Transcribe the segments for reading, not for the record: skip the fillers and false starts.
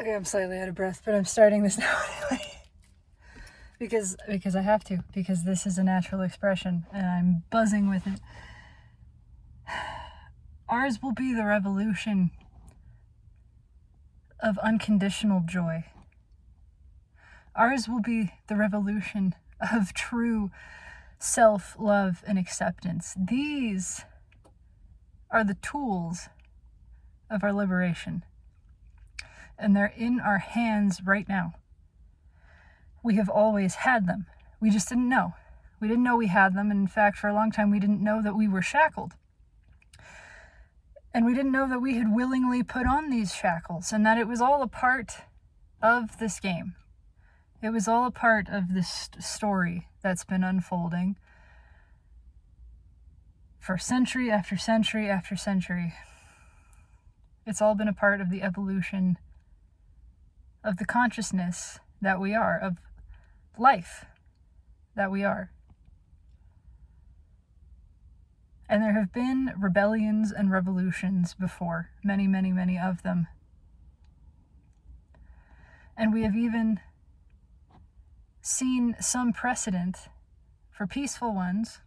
Okay, I'm slightly out of breath, but I'm starting this now anyway. because I have to, because this is a natural expression and I'm buzzing with it. Ours will be the revolution of unconditional joy. Ours will be the revolution of true self-love and acceptance. These are the tools of our liberation. And they're in our hands right now. We have always had them. We just didn't know. We didn't know we had them. And in fact, for a long time, we didn't know that we were shackled. And we didn't know that we had willingly put on these shackles and that it was all a part of this game. It was all a part of this story that's been unfolding for century after century after century. It's all been a part of the evolution of the consciousness that we are, of life that we are. And there have been rebellions and revolutions before, many, many, many of them. And we have even seen some precedent for peaceful ones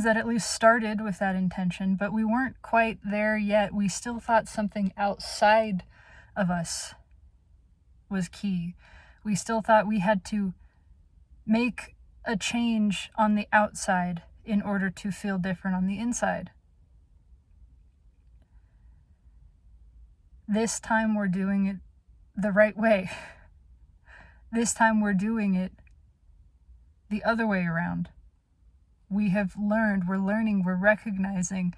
that at least started with that intention, but we weren't quite there yet. We still thought something outside of us was key. We still thought we had to make a change on the outside in order to feel different on the inside. This time we're doing it the right way. This time we're doing it the other way around. We have learned, we're learning, we're recognizing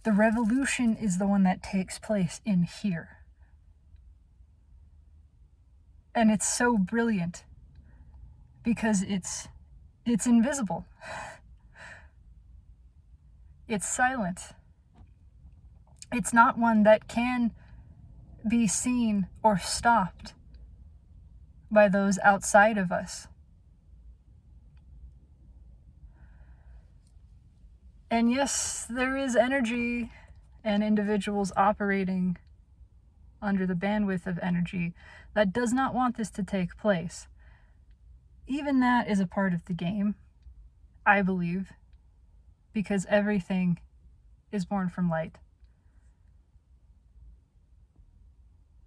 the revolution is the one that takes place in here. And it's so brilliant because it's invisible. It's silent. It's not one that can be seen or stopped by those outside of us. And yes, there is energy and individuals operating under the bandwidth of energy that does not want this to take place. Even that is a part of the game, I believe, because everything is born from light.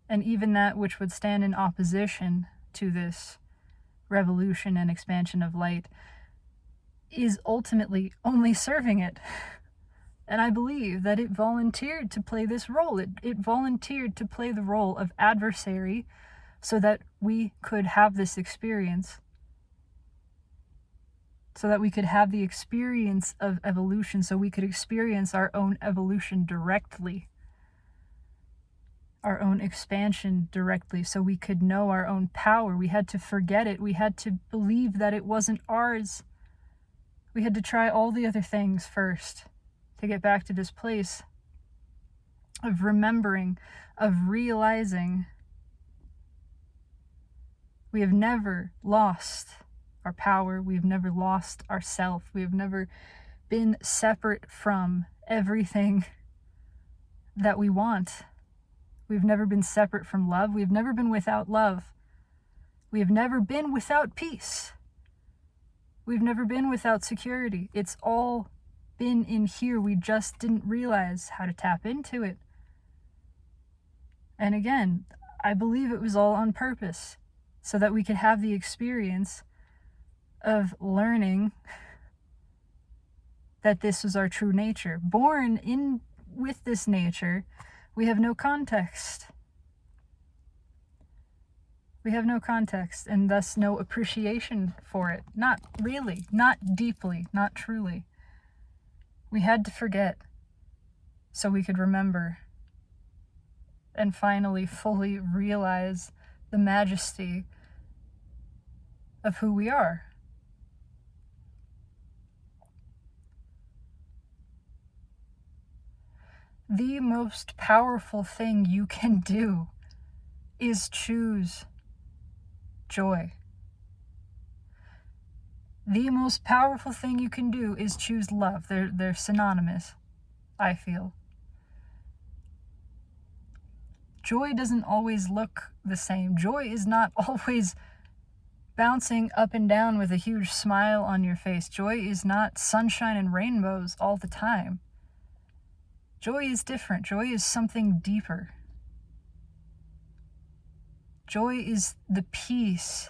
And even that which would stand in opposition to this revolution and expansion of light is ultimately only serving it. And I believe that it volunteered to play this role. It volunteered to play the role of adversary so that we could have this experience. So that we could have the experience of evolution, so we could experience our own evolution directly. Our own expansion directly, so we could know our own power. We had to forget it. We had to believe that it wasn't ours. We had to try all the other things first to get back to this place of remembering, of realizing we have never lost our power. We've never lost ourself. We have never been separate from everything that we want. We've never been separate from love. We've never been without love. We have never been without peace. We've never been without security. It's all been in here. We just didn't realize how to tap into it. And again, I believe it was all on purpose, so that we could have the experience of learning that this was our true nature. Born in with this nature, we have no context. We have no context, and thus no appreciation for it. Not really, not deeply, not truly. We had to forget so we could remember and finally fully realize the majesty of who we are. The most powerful thing you can do is choose joy. The most powerful thing you can do is choose love. They're synonymous, I feel. Joy doesn't always look the same. Joy is not always bouncing up and down with a huge smile on your face. Joy is not sunshine and rainbows all the time. Joy is different. Joy is something deeper. Joy is the peace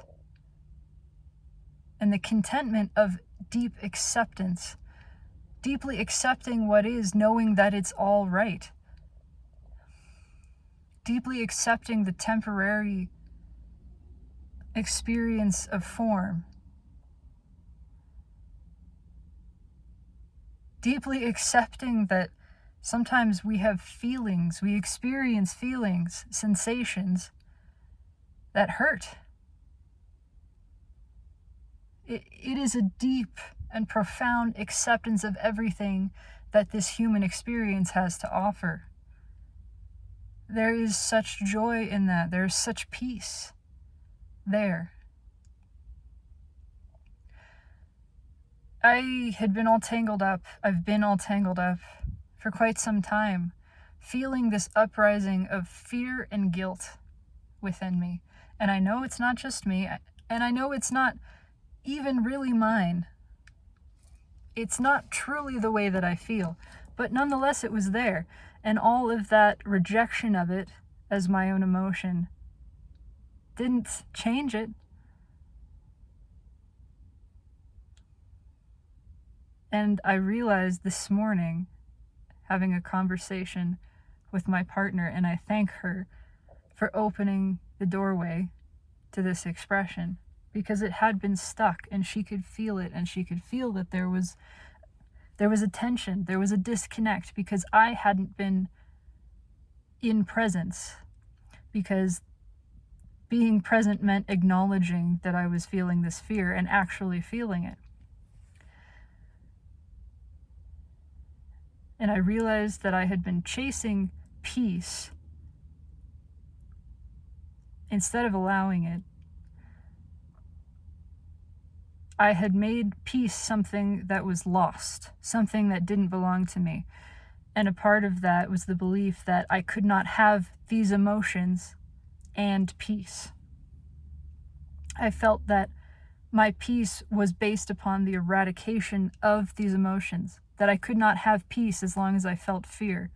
and the contentment of deep acceptance, deeply accepting what is, knowing that it's all right, deeply accepting the temporary experience of form, deeply accepting that sometimes we have feelings, we experience feelings, sensations that hurt. It is a deep and profound acceptance of everything that this human experience has to offer. There is such joy in that. There is such peace there. I had been all tangled up. I've been all tangled up for quite some time, feeling this uprising of fear and guilt within me. And I know it's not just me, and I know it's not even really mine. It's not truly the way that I feel, but nonetheless it was there. And all of that rejection of it as my own emotion didn't change it. And I realized this morning, having a conversation with my partner, and I thank her for opening the doorway to this expression, because it had been stuck and she could feel it, and she could feel that there was a tension, there was a disconnect, because I hadn't been in presence, because being present meant acknowledging that I was feeling this fear and actually feeling it. And I realized that I had been chasing peace instead of allowing it. I had made peace something that was lost, something that didn't belong to me. And a part of that was the belief that I could not have these emotions and peace. I felt that my peace was based upon the eradication of these emotions, that I could not have peace as long as I felt fear.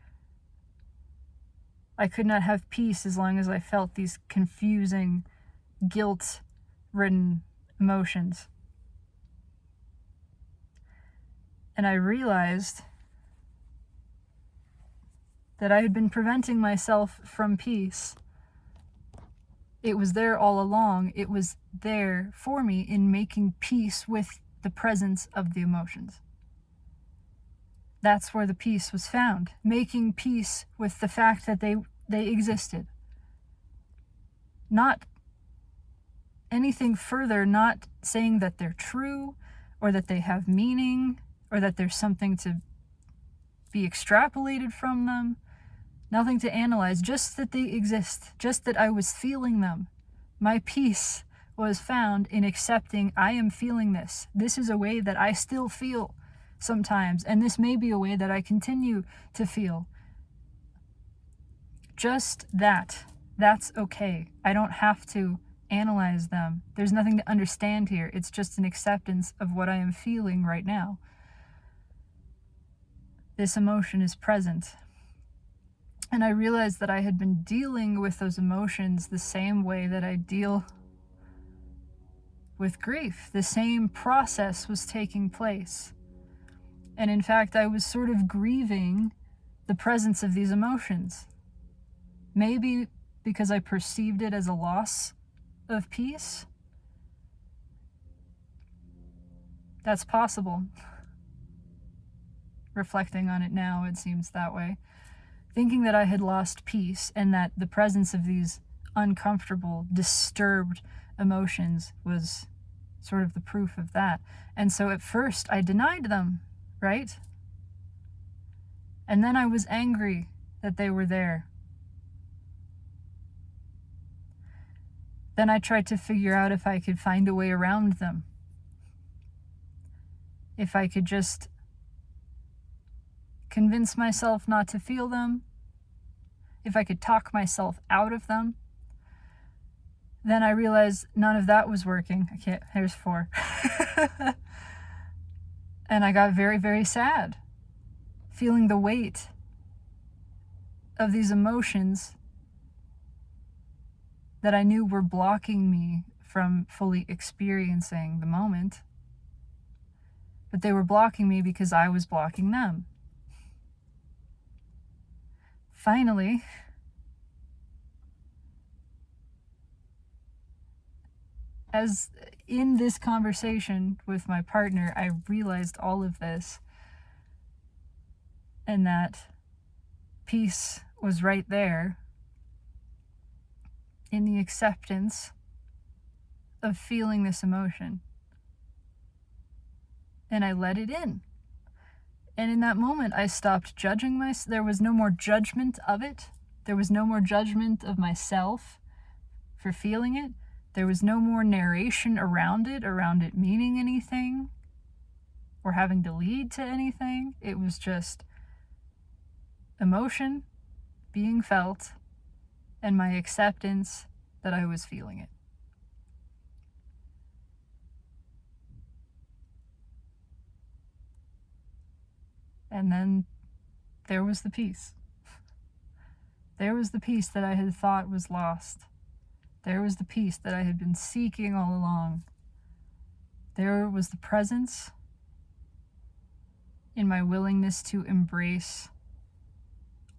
I could not have peace as long as I felt these confusing, guilt-ridden emotions. And I realized that I had been preventing myself from peace. It was there all along. It was there for me in making peace with the presence of the emotions. That's where the peace was found, making peace with the fact that they existed. Not anything further, not saying that they're true or that they have meaning or that there's something to be extrapolated from them. Nothing to analyze, just that they exist, just that I was feeling them. My peace was found in accepting I am feeling this. This is a way that I still feel sometimes, and this may be a way that I continue to feel. Just that. That's okay. I don't have to analyze them. There's nothing to understand here. It's just an acceptance of what I am feeling right now. This emotion is present. And I realized that I had been dealing with those emotions the same way that I deal with grief. The same process was taking place. And in fact, I was sort of grieving the presence of these emotions. Maybe because I perceived it as a loss of peace. That's possible. Reflecting on it now, it seems that way. Thinking that I had lost peace and that the presence of these uncomfortable, disturbed emotions was sort of the proof of that. And so at first I denied them, right? And then I was angry that they were there. Then I tried to figure out if I could find a way around them. If I could just convince myself not to feel them. if I could talk myself out of them, then I realized none of that was working. I can't, there's 4. And I got very, very sad, feeling the weight of these emotions that I knew were blocking me from fully experiencing the moment. But they were blocking me because I was blocking them. Finally, as in this conversation with my partner, I realized all of this, and that peace was right there in the acceptance of feeling this emotion. And I let it in. And in that moment, I stopped judging myself. There was no more judgment of it. There was no more judgment of myself for feeling it. There was no more narration around it meaning anything or having to lead to anything. It was just emotion being felt and my acceptance that I was feeling it. And then there was the peace. There was the peace that I had thought was lost. There was the peace that I had been seeking all along. There was the presence in my willingness to embrace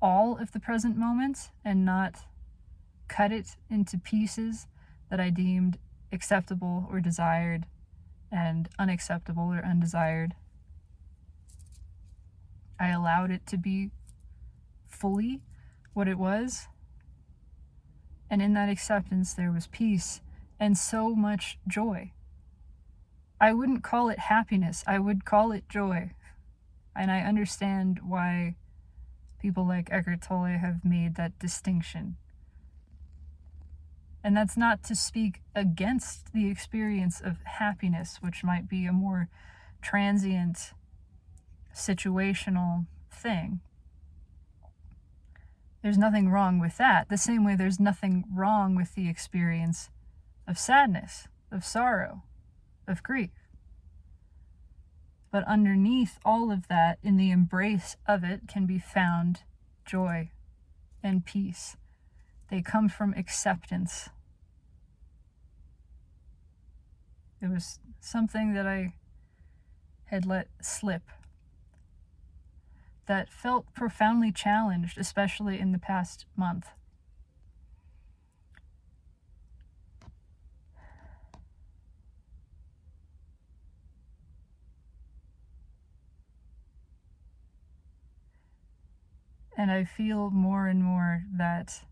all of the present moment and not cut it into pieces that I deemed acceptable or desired and unacceptable or undesired. I allowed it to be fully what it was. And in that acceptance, there was peace and so much joy. I wouldn't call it happiness. I would call it joy. And I understand why people like Eckhart Tolle have made that distinction. And that's not to speak against the experience of happiness, which might be a more transient, situational thing. There's nothing wrong with that. The same way there's nothing wrong with the experience of sadness, of sorrow, of grief. But underneath all of that, in the embrace of it, can be found joy and peace. They come from acceptance. It was something that I had let slip that felt profoundly challenged, especially in the past month. And I feel more and more that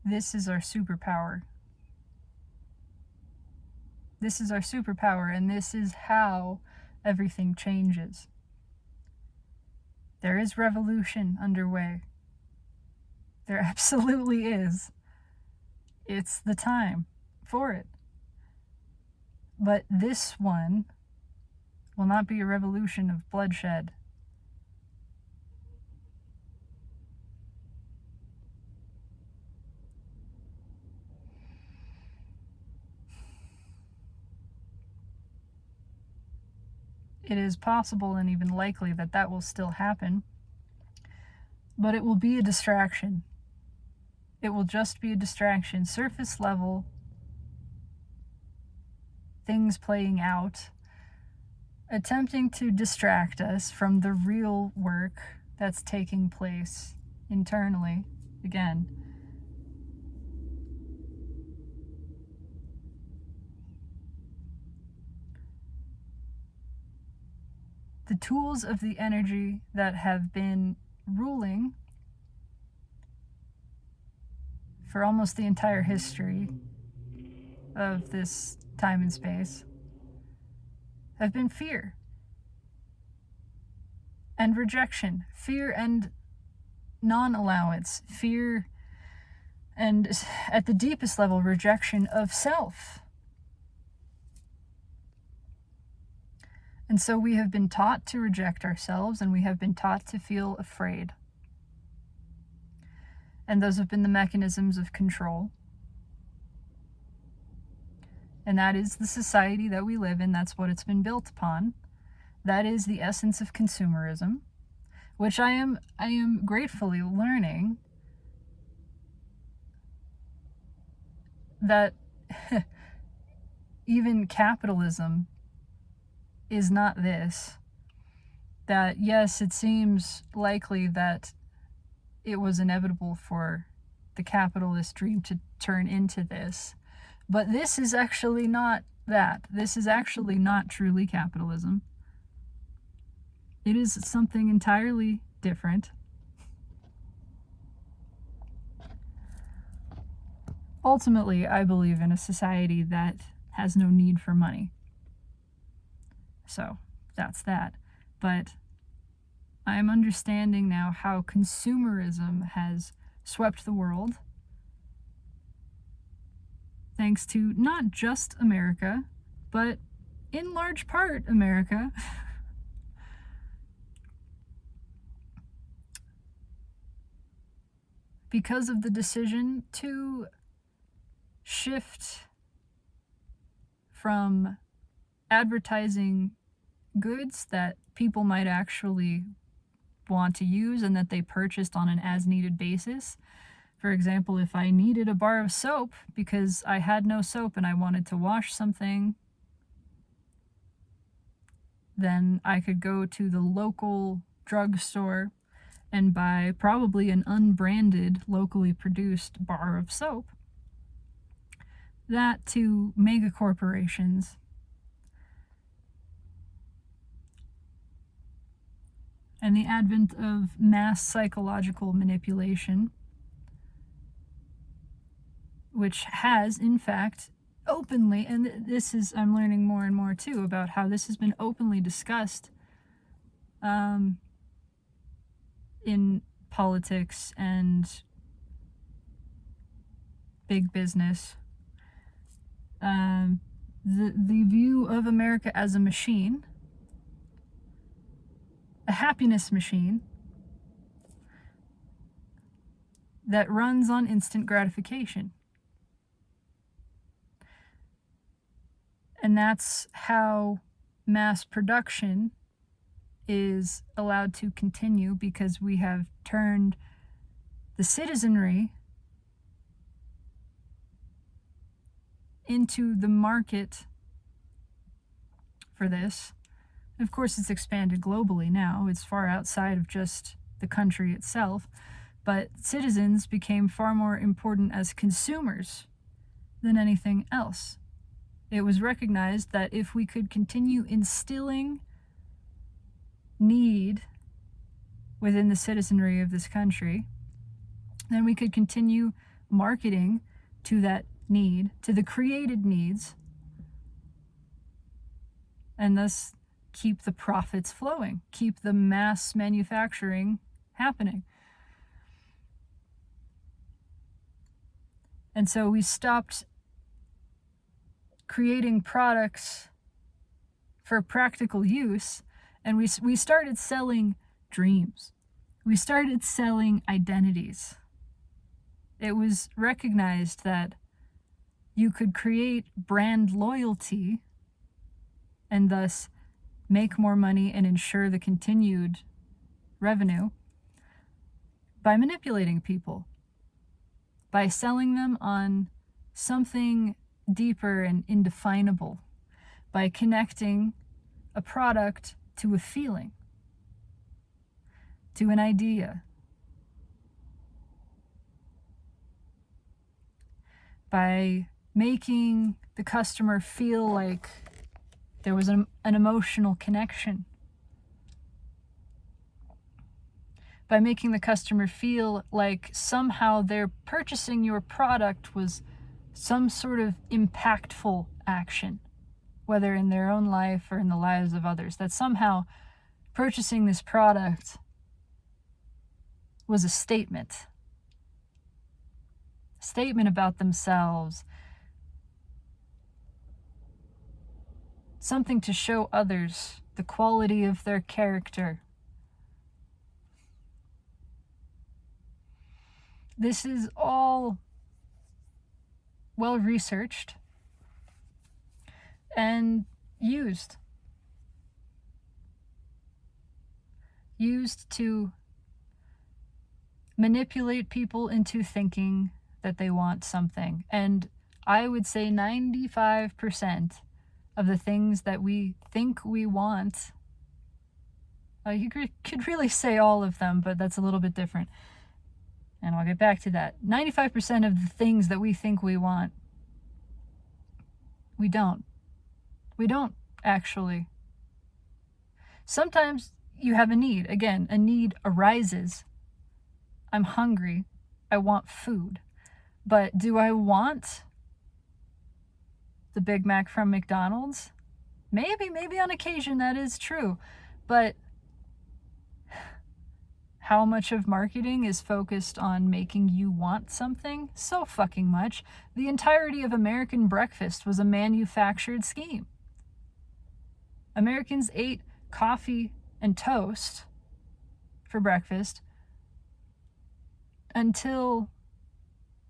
this is our superpower. This is our superpower, and this is how everything changes. There is revolution underway. There absolutely is. It's the time for it. But this one will not be a revolution of bloodshed. It is possible and even likely that that will still happen, but it will be a distraction. It will just be a distraction, surface level, things playing out, attempting to distract us from the real work that's taking place internally. Again, the tools of the energy that have been ruling for almost the entire history of this time and space have been fear and rejection, fear and non-allowance, fear and, at the deepest level, rejection of self. And so we have been taught to reject ourselves, and we have been taught to feel afraid. And those have been the mechanisms of control. And that is the society that we live in. That's what it's been built upon. That is the essence of consumerism, which I am gratefully learning that even capitalism is not this. That yes, it seems likely that it was inevitable for the capitalist dream to turn into this, but this is actually not that. This is actually not truly capitalism. It is something entirely different. Ultimately, I believe in a society that has no need for money. So, that's that. But I'm understanding now how consumerism has swept the world, thanks to not just America, but in large part America. Because of the decision to shift from advertising goods that people might actually want to use and that they purchased on an as-needed basis. For example, if I needed a bar of soap because I had no soap and I wanted to wash something, then I could go to the local drugstore and buy probably an unbranded, locally produced bar of soap. That to mega corporations and the advent of mass psychological manipulation, which has, in fact, openly, and this is, I'm learning more and more too about how this has been openly discussed in politics and big business. The view of America as a machine, a happiness machine that runs on instant gratification. And that's how mass production is allowed to continue, because we have turned the citizenry into the market for this. And of course, it's expanded globally now. It's far outside of just the country itself. But citizens became far more important as consumers than anything else. It was recognized that if we could continue instilling need within the citizenry of this country, then we could continue marketing to that need, to the created needs, and thus keep the profits flowing, keep the mass manufacturing happening. And so we stopped creating products for practical use, and we started selling dreams. We started selling identities. It was recognized that you could create brand loyalty and thus make more money and ensure the continued revenue by manipulating people, by selling them on something deeper and indefinable, by connecting a product to a feeling, to an idea, by making the customer feel like there was an emotional connection, by making the customer feel like somehow their purchasing your product was some sort of impactful action, whether in their own life or in the lives of others, that somehow purchasing this product was a statement about themselves, something to show others the quality of their character. This is all well researched and used to manipulate people into thinking that they want something. And I would say 95% of the things that we think we want, you could really say all of them, but that's a little bit different. And I'll get back to that. 95% of the things that we think we want, we don't. We don't, actually. Sometimes you have a need. Again, a need arises. I'm hungry. I want food. But do I want the Big Mac from McDonald's? Maybe on occasion that is true. But how much of marketing is focused on making you want something? So fucking much. The entirety of American breakfast was a manufactured scheme. Americans ate coffee and toast for breakfast until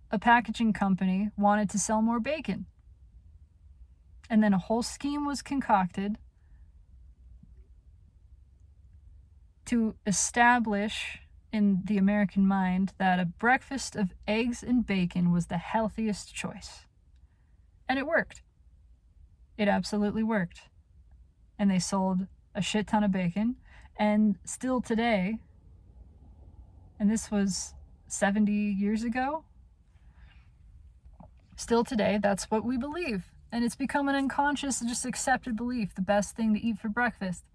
a packaging company wanted to sell more bacon. And then a whole scheme was concocted to establish in the American mind that a breakfast of eggs and bacon was the healthiest choice. And it worked. It absolutely worked. And they sold a shit ton of bacon. And still today, and this was 70 years ago, still today, that's what we believe. And it's become an unconscious, just accepted belief. The best thing to eat for breakfast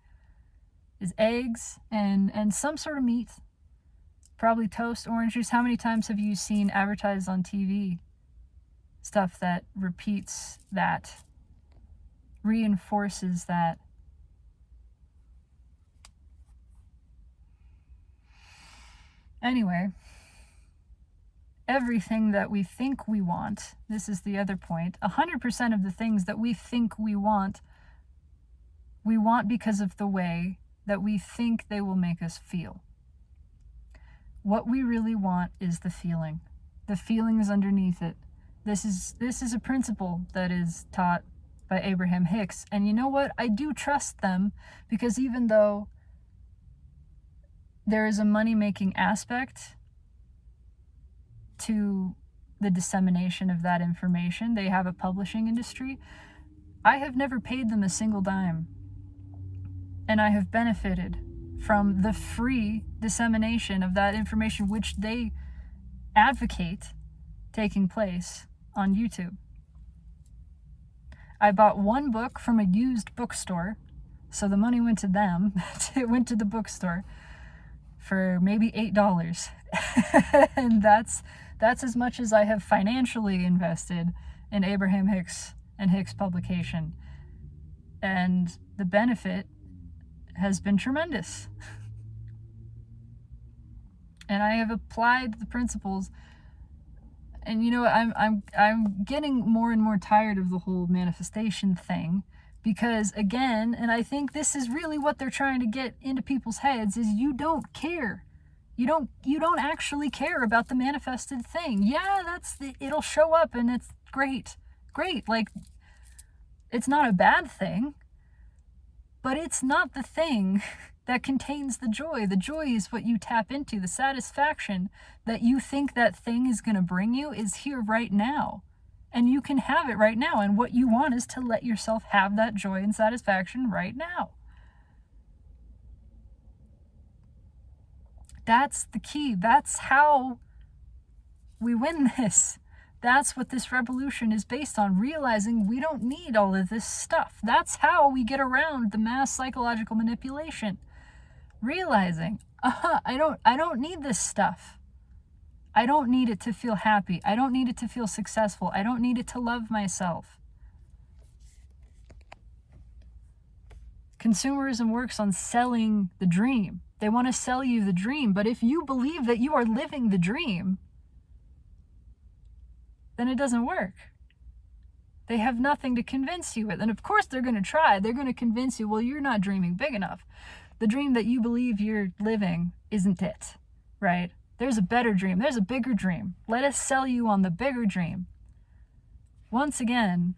is eggs and some sort of meat. Probably toast, orange juice. How many times have you seen advertised on TV stuff that repeats that, reinforces that? Anyway, everything that we think we want, this is the other point, 100% of the things that we think we want because of the way that we think they will make us feel. What we really want is the feeling. The feeling is underneath it. This is a principle that is taught by Abraham Hicks. And you know what? I do trust them, because even though there is a money-making aspect to the dissemination of that information, they have a publishing industry, I have never paid them a single dime. And I have benefited from the free dissemination of that information, which they advocate taking place on YouTube. I bought one book from a used bookstore, so the money went to them. It went to the bookstore for maybe $8. And that's as much as I have financially invested in Abraham Hicks and Hicks publication. And the benefit has been tremendous. And I have applied the principles. And you know, I'm getting more and more tired of the whole manifestation thing, because again, and I think this is really what they're trying to get into people's heads, is you don't care. You don't actually care about the manifested thing. Yeah, it'll show up and it's great. Like, it's not a bad thing, but it's not the thing that contains the joy. The joy is what you tap into. The satisfaction that you think that thing is going to bring you is here right now. And you can have it right now. And what you want is to let yourself have that joy and satisfaction right now. That's the key. That's how we win this. That's what this revolution is based on, realizing we don't need all of this stuff. That's how we get around the mass psychological manipulation. Realizing, I don't need this stuff. I don't need it to feel happy. I don't need it to feel successful. I don't need it to love myself. Consumerism works on selling the dream. They want to sell you the dream, but if you believe that you are living the dream, then it doesn't work. They have nothing to convince you with. And of course they're going to try. They're going to convince you, well, you're not dreaming big enough. The dream that you believe you're living isn't it, right? There's a better dream. There's a bigger dream. Let us sell you on the bigger dream. Once again,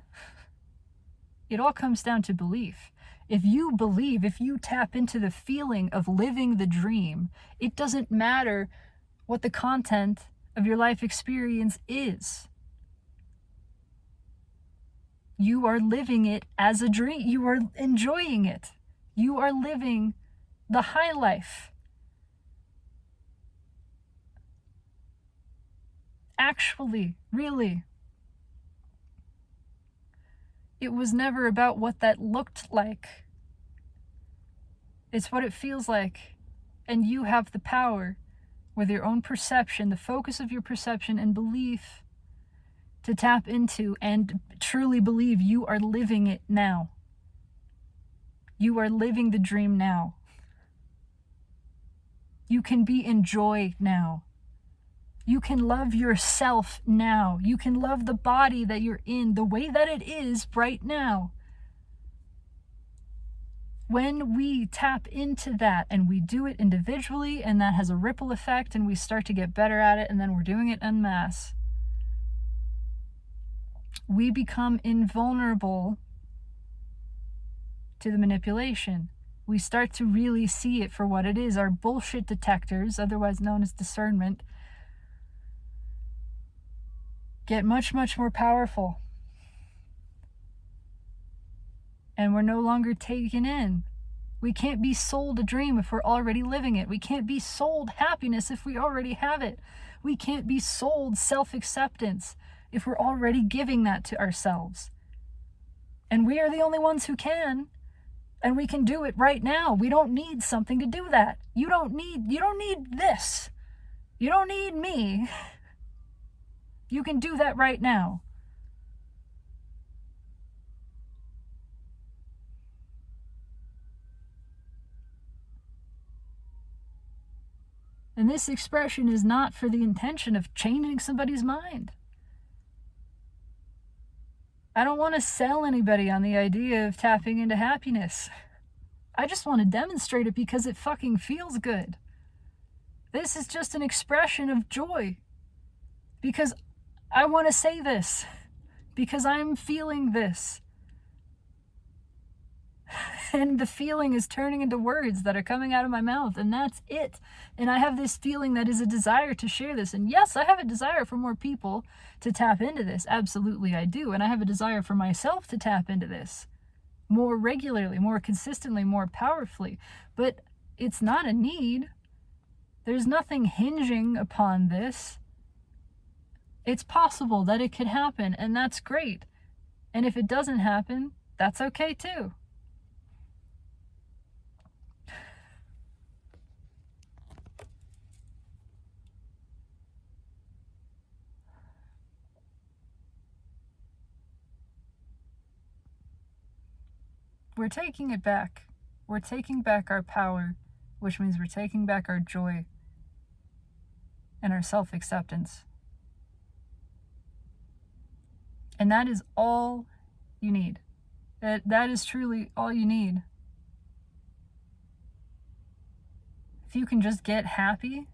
it all comes down to belief. If you believe, if you tap into the feeling of living the dream, it doesn't matter what the content of your life experience is. You are living it as a dream. You are enjoying it. You are living the high life. Actually, really. It was never about what that looked like. It's what it feels like. And you have the power with your own perception, the focus of your perception and belief, to tap into and truly believe you are living it now. You are living the dream now. You can be in joy now. You can love yourself now. You can love the body that you're in the way that it is right now. When we tap into that and we do it individually, and that has a ripple effect, and we start to get better at it, and then we're doing it en masse, we become invulnerable to the manipulation. We start to really see it for what it is. Our bullshit detectors, otherwise known as discernment, get much, much more powerful. And we're no longer taken in. We can't be sold a dream if we're already living it. We can't be sold happiness if we already have it. We can't be sold self-acceptance if we're already giving that to ourselves. And we are the only ones who can. And we can do it right now. We don't need something to do that. You don't need this. You don't need me. You can do that right now. And this expression is not for the intention of changing somebody's mind. I don't want to sell anybody on the idea of tapping into happiness. I just want to demonstrate it because it fucking feels good. This is just an expression of joy. Because I want to say this. Because I'm feeling this. And the feeling is turning into words that are coming out of my mouth, and that's it. And I have this feeling that is a desire to share this. And yes, I have a desire for more people to tap into this. Absolutely, I do. And I have a desire for myself to tap into this more regularly, more consistently, more powerfully. But it's not a need. There's nothing hinging upon this. It's possible that it could happen, and that's great. And if it doesn't happen, that's okay too. We're taking it back. We're taking back our power, which means we're taking back our joy and our self-acceptance. And that is all you need. That is truly all you need. If you can just get happy,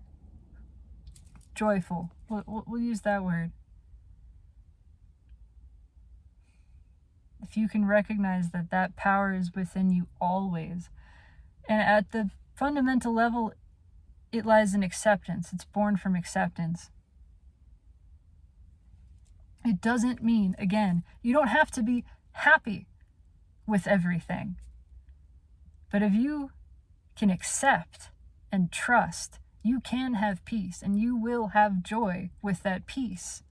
joyful, we'll use that word. If you can recognize that that power is within you always, and at the fundamental level, it lies in acceptance. It's born from acceptance. It doesn't mean, again, you don't have to be happy with everything. But if you can accept and trust, you can have peace, and you will have joy with that peace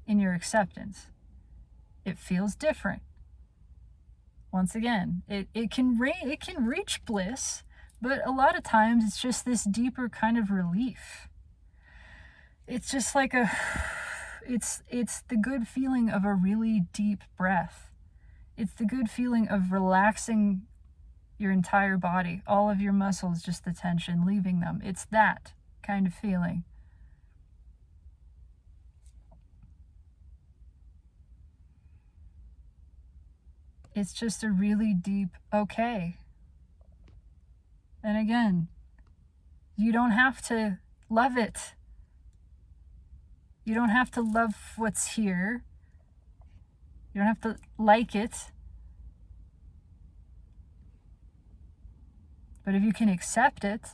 in your acceptance. It feels different. Once again, it can reach bliss, but a lot of times it's just this deeper kind of relief. It's just like it's the good feeling of a really deep breath. It's the good feeling of relaxing your entire body, all of your muscles, just the tension, leaving them. It's that kind of feeling. It's just a really deep okay. And again, you don't have to love it. You don't have to love what's here. You don't have to like it. But if you can accept it,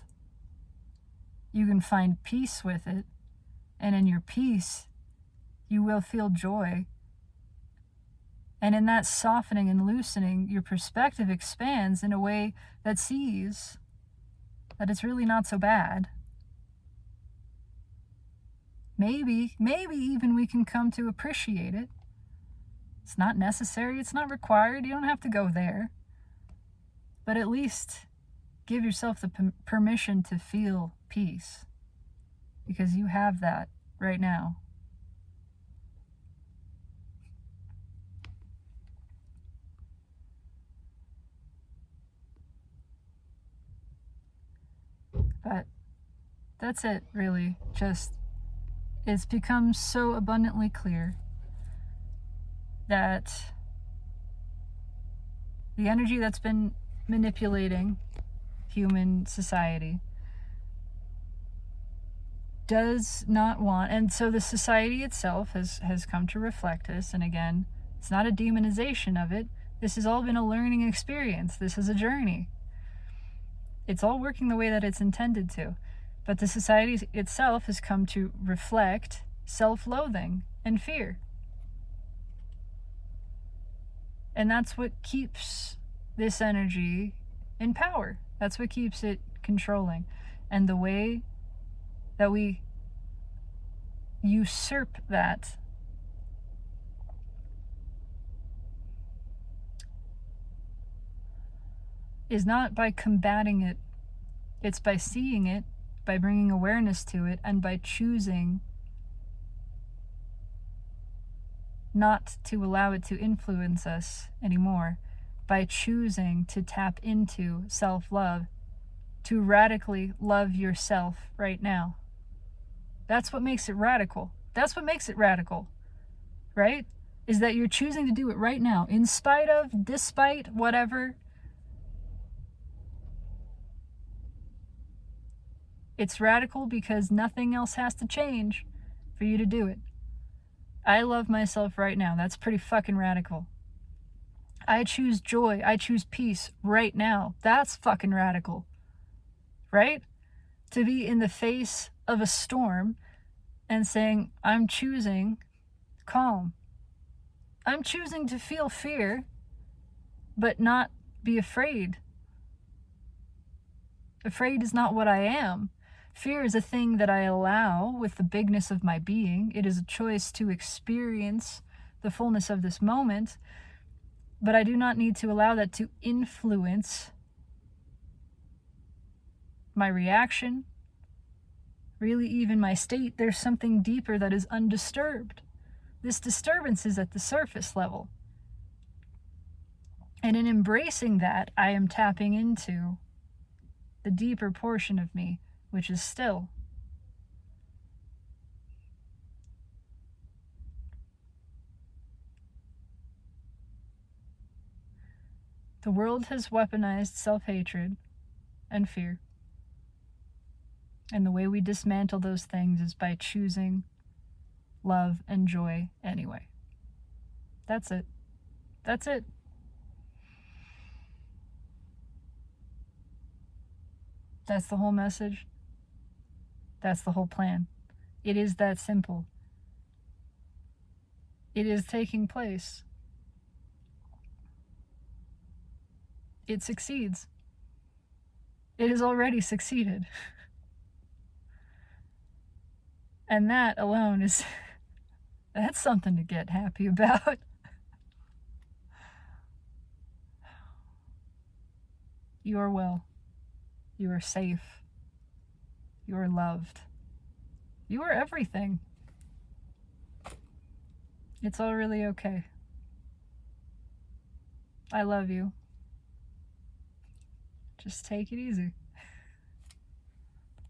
you can find peace with it. And in your peace, you will feel joy. And in that softening and loosening, your perspective expands in a way that sees that it's really not so bad. Maybe even we can come to appreciate it. It's not necessary, it's not required, you don't have to go there. But at least give yourself the permission to feel peace, because you have that right now. But that's it, really. Just, it's become so abundantly clear that the energy that's been manipulating human society does not want, and so the society itself has come to reflect this. And again, it's not a demonization of it. This has all been a learning experience. This is a journey. It's all working the way that it's intended to. But the society itself has come to reflect self-loathing and fear. And that's what keeps this energy in power. That's what keeps it controlling. And the way that we usurp that is not by combating it. It's by seeing it, by bringing awareness to it, and by choosing not to allow it to influence us anymore, by choosing to tap into self-love, to radically love yourself right now. That's what makes it radical. That's what makes it radical, right? Is that you're choosing to do it right now, in spite of, despite, whatever. It's radical because nothing else has to change for you to do it. I love myself right now. That's pretty fucking radical. I choose joy. I choose peace right now. That's fucking radical. Right? To be in the face of a storm and saying, I'm choosing calm. I'm choosing to feel fear, but not be afraid. Afraid is not what I am. Fear is a thing that I allow with the bigness of my being. It is a choice to experience the fullness of this moment, but I do not need to allow that to influence my reaction, really even my state. There's something deeper that is undisturbed. This disturbance is at the surface level. And in embracing that, I am tapping into the deeper portion of me, which is still. The world has weaponized self-hatred and fear. And the way we dismantle those things is by choosing love and joy anyway. That's it. That's it. That's the whole message. That's the whole plan. It is that simple. It is taking place. It succeeds. It has already succeeded. And that alone is, that's something to get happy about. You are well. You are safe. You are loved. You are everything. It's all really okay. I love you. Just take it easy.